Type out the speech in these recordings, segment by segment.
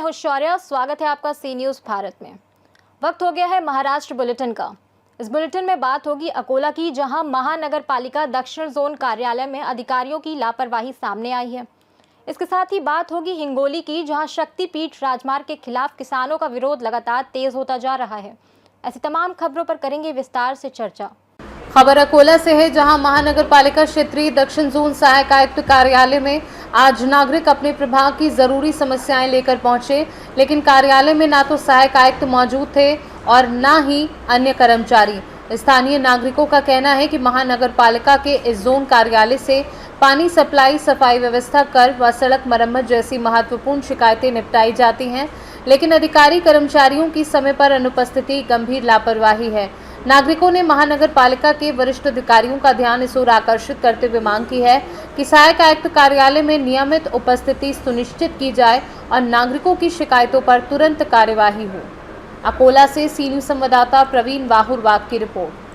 हूं शौर्या। स्वागत है आपका सी न्यूज़ भारत में। वक्त हो गया है महाराष्ट्र बुलेटिन का। इस बुलेटिन में बात होगी अकोला की, जहां महानगर पालिका दक्षिण जोन कार्यालय में अधिकारियों की लापरवाही सामने आई है। इसके साथ ही बात होगी हिंगोली की, जहां शक्तिपीठ राजमार्ग के खिलाफ किसानों का विरोध लगातार तेज होता जा रहा है। ऐसी तमाम खबरों पर करेंगे विस्तार से चर्चा। खबर अकोला से है, जहां महानगर पालिका क्षेत्रीय दक्षिण जोन सहायक आयुक्त कार्यालय में आज नागरिक अपने प्रभाग की जरूरी समस्याएं लेकर पहुंचे, लेकिन कार्यालय में ना तो सहायक आयुक्त मौजूद थे और ना ही अन्य कर्मचारी। स्थानीय नागरिकों का कहना है कि महानगर पालिका के इस जोन कार्यालय से पानी सप्लाई, सफाई व्यवस्था, कर व सड़क मरम्मत जैसी महत्वपूर्ण शिकायतें निपटाई जाती हैं, लेकिन अधिकारी कर्मचारियों की समय पर अनुपस्थिति गंभीर लापरवाही है। नागरिकों ने महानगर पालिका के वरिष्ठ अधिकारियों का ध्यान इस ओर आकर्षित करते हुए मांग की है कि सहायक आयुक्त कार्यालय में नियमित उपस्थिति सुनिश्चित की जाए और नागरिकों की शिकायतों पर तुरंत कार्यवाही हो। अकोला से सी न्यूज़ संवाददाता प्रवीण वाहुरवाग की रिपोर्ट।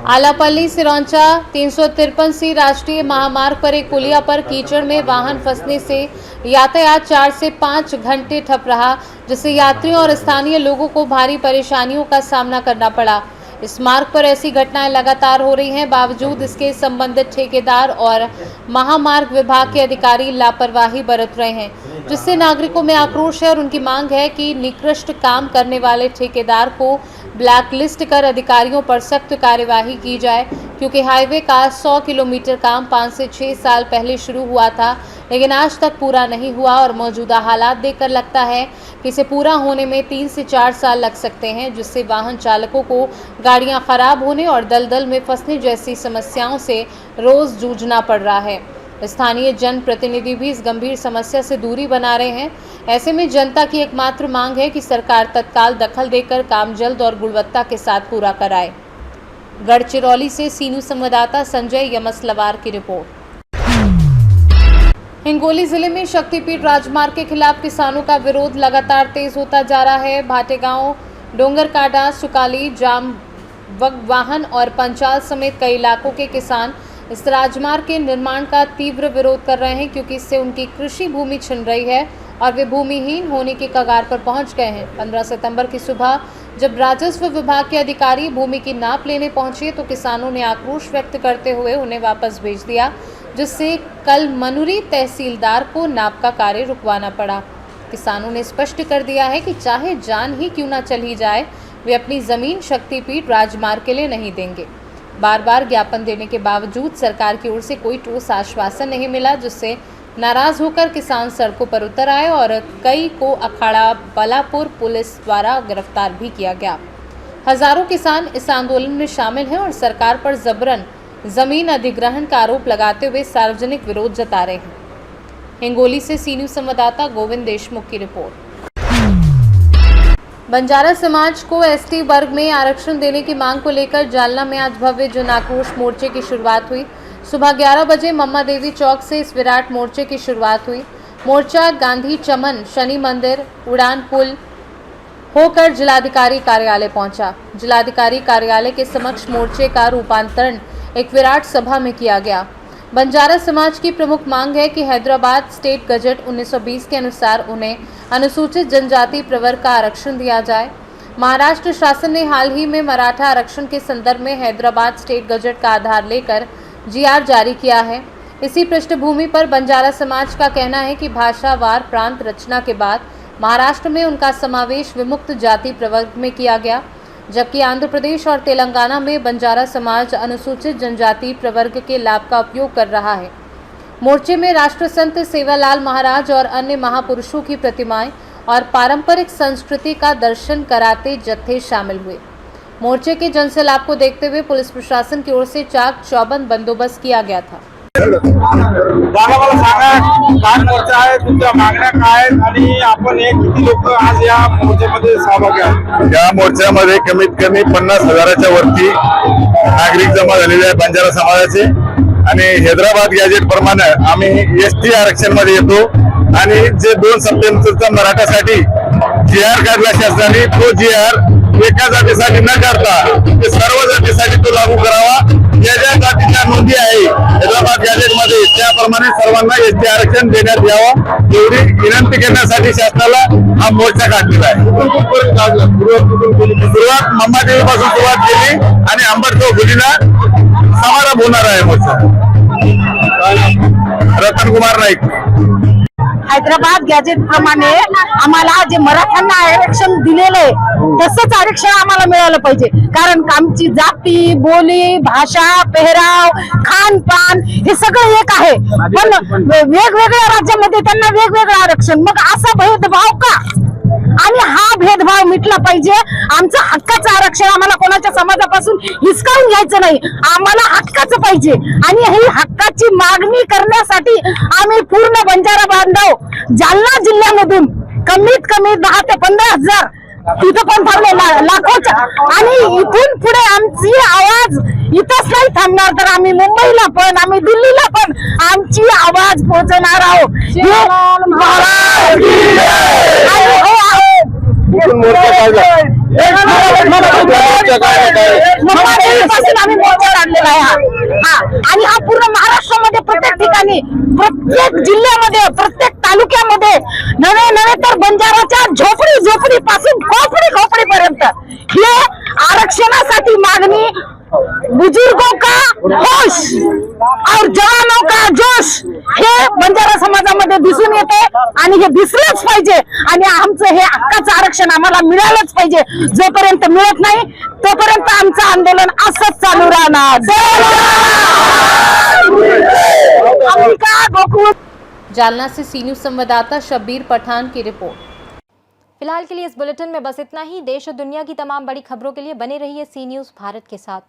आलापल्ली सिरौंचा 353C राष्ट्रीय महामार्ग पर एक पुलिया पर कीचड़ में वाहन फंसने से यातायात 4 से 5 घंटे ठप रहा, जिससे यात्रियों और स्थानीय लोगों को भारी परेशानियों का सामना करना पड़ा। इस मार्ग पर ऐसी घटनाएं लगातार हो रही हैं, बावजूद इसके संबंधित ठेकेदार और महामार्ग विभाग के अधिकारी लापरवाही बरत रहे हैं, जिससे नागरिकों में आक्रोश है और उनकी मांग है कि निकृष्ट काम करने वाले ठेकेदार को ब्लैकलिस्ट कर अधिकारियों पर सख्त कार्यवाही की जाए, क्योंकि हाईवे का 100 किलोमीटर काम 5 से 6 साल पहले शुरू हुआ था, लेकिन आज तक पूरा नहीं हुआ और मौजूदा हालात देखकर लगता है कि इसे पूरा होने में 3 से 4 साल लग सकते हैं, जिससे वाहन चालकों को गाड़ियां खराब होने और दलदल में फंसने जैसी समस्याओं से रोज जूझना पड़ रहा है। स्थानीय जनप्रतिनिधि भी इस गंभीर समस्या से दूरी बना रहे हैं। ऐसे में जनता की एकमात्र मांग है कि सरकार तत्काल दखल देकर काम जल्द और गुणवत्ता के साथ पूरा कराए। गढ़चिरौली से सी न्यूज़ संवाददाता संजय यमसलवार की रिपोर्ट। हिंगोली जिले में शक्तिपीठ राजमार्ग के खिलाफ किसानों का विरोध लगातार तेज होता जा रहा है। भाटेगांव, डोंगरकांडा, सुकाली, जाम वाहन और पंचाल समेत कई इलाकों के किसान इस राजमार्ग के निर्माण का तीव्र विरोध कर रहे हैं, क्योंकि इससे उनकी कृषि भूमि छिन रही है और वे भूमिहीन होने की कगार पर पहुंच गए हैं। 15 सितंबर की सुबह जब राजस्व विभाग के अधिकारी भूमि की नाप लेने पहुंचे तो किसानों ने आक्रोश व्यक्त करते हुए उन्हें वापस भेज दिया, जिससे कल मनुरी तहसीलदार को नाप का कार्य रुकवाना पड़ा। किसानों ने स्पष्ट कर दिया है कि चाहे जान ही क्यों ना चली जाए, वे अपनी जमीन शक्तिपीठ राजमार्ग के लिए नहीं देंगे। बार बार ज्ञापन देने के बावजूद सरकार की ओर से कोई ठोस आश्वासन नहीं मिला, जिससे नाराज होकर किसान सड़कों पर उतर आए और कई को अखाड़ा बलापुर पुलिस द्वारा गिरफ्तार भी किया गया। हजारों किसान इस आंदोलन में शामिल हैं और सरकार पर जबरन जमीन अधिग्रहण का आरोप लगाते हुए सार्वजनिक विरोध जता रहे हैं। हिंगोली से सी न्यूज़ संवाददाता गोविंद देशमुख की रिपोर्ट। बंजारा समाज को एसटी वर्ग में आरक्षण देने की मांग को लेकर जालना में आज भव्य जन आक्रोश मोर्चे की शुरुआत हुई। सुबह 11 बजे मम्मा देवी चौक से इस विराट मोर्चे की शुरुआत हुई। मोर्चा गांधी चमन, शनि मंदिर, उड़ान पुल होकर जिलाधिकारी कार्यालय पहुंचा। जिलाधिकारी कार्यालय के समक्ष मोर्चे का रूपांतरण एक विराट सभा में किया गया। बंजारा समाज की प्रमुख मांग है कि हैदराबाद स्टेट गजट 1920 के अनुसार उन्हें अनुसूचित जनजाति प्रवर्ग का आरक्षण दिया जाए। महाराष्ट्र शासन ने हाल ही में मराठा आरक्षण के संदर्भ में हैदराबाद स्टेट गजट का आधार लेकर जीआर जारी किया है। इसी पृष्ठभूमि पर बंजारा समाज का कहना है कि भाषावार प्रांत रचना के बाद महाराष्ट्र में उनका समावेश विमुक्त जाति प्रवर्ग में किया गया, जबकि आंध्र प्रदेश और तेलंगाना में बंजारा समाज अनुसूचित जनजाति प्रवर्ग के लाभ का उपयोग कर रहा है। मोर्चे में राष्ट्र संत सेवालाल महाराज और अन्य महापुरुषों की प्रतिमाएं और पारंपरिक संस्कृति का दर्शन कराते जत्थे शामिल हुए। मोर्चे के जनसैलाब को देखते हुए पुलिस प्रशासन की ओर से चाक चौबंद बंदोबस्त किया गया था। काय मोर्चा आहे, तुमच्या मागण्या काय आहेत आणि आपण किती लोक आज या मोर्चामध्ये सहभागी आहेत? या मोर्चामध्ये कमीत कमी 50,000च्या वरती नागरिक जमा झालेले आहेत बंजारा समाजाचे आणि हैदराबाद गॅजेट प्रमाणे आम्ही एसटी आरक्षण मध्ये येतो आणि जे 2 सप्टेंबरचा मराठासाठी जीआर काढला शासनाने, तो जीआर एका जातीसाठी न करता ते सर्व जातीसाठी तो लागू करावा ज्या ज्या जातीच्या नोंदी आहे हैदराबाद गॅजेट मध्ये त्याप्रमाणे सर्वांना एसटी आरक्षण देण्यात यावं एवढी विनंती करण्यासाठी शासनाला हा मोर्चा काढलेला आहे. सुरुवात मम्मादेवी पासून सुरुवात केली आणि आंबेडकर गुलीला समारंभ होणार आहे मोर्चा. रतन कुमार नाईक. हैदराबाद गॅजेट प्रमाणे आम्हाला जे मराठ्यांना आरक्षण दिलेलं आहे तसंच आरक्षण आम्हाला मिळालं पाहिजे. कारण आमची जाती, बोली, भाषा, पेहराव, खानपान हे सगळं एक आहे, पण वेगवेगळ्या राज्यामध्ये त्यांना वेगवेगळं आरक्षण. मग असा भेदभाव का? आणि हा भेदभाव मिटला पाहिजे. आमचं हक्काचं आरक्षण आम्हाला कोणाच्या समाजापासून हिसकावून घ्यायचं नाही, आम्हाला हक्काचं पाहिजे. आणि ही हक्काची मागणी करण्यासाठी आम्ही पूर्ण बंजारा बांधव जालना जिल्ह्यामधून कमीत कमी 10 ते 15 हजार तिथं पण थांबले लाखोच्या. आणि इथून पुढे आमची आवाज इथंच नाही थांबणार, तर आम्ही मुंबईला पण, आम्ही दिल्लीला पण आमची आवाज पोहोचवणार आहोत. आम्ही मोर्चा काढलेला आहे हा. आणि हा पूर्ण महाराष्ट्रामध्ये प्रत्येक ठिकाणी, प्रत्येक जिल्ह्यामध्ये, प्रत्येक तालुक्यामध्ये, नव्हे तर बंजाराच्या झोपडी पासून खोपडी पर्यंत हे आरक्षणासाठी मागणी. बुजुर्गों का होश और जवानों का जोश हे बंजारा समाजामध्ये दिसून येते आणि हे दिसलंच पाहिजे. आणि आमचं हे हक्काचं आरक्षण आम्हाला मिळालंच पाहिजे. जोपर्यंत मिळत नाही तोपर्यंत आमचं आंदोलन असंच चालू राहणार. जालना से सी न्यूज संवाददाता शब्बीर पठान की रिपोर्ट। फिलहाल के लिए इस बुलेटिन में बस इतना ही। देश और दुनिया की तमाम बड़ी खबरों के लिए बने रहिए सी न्यूज़ भारत के साथ।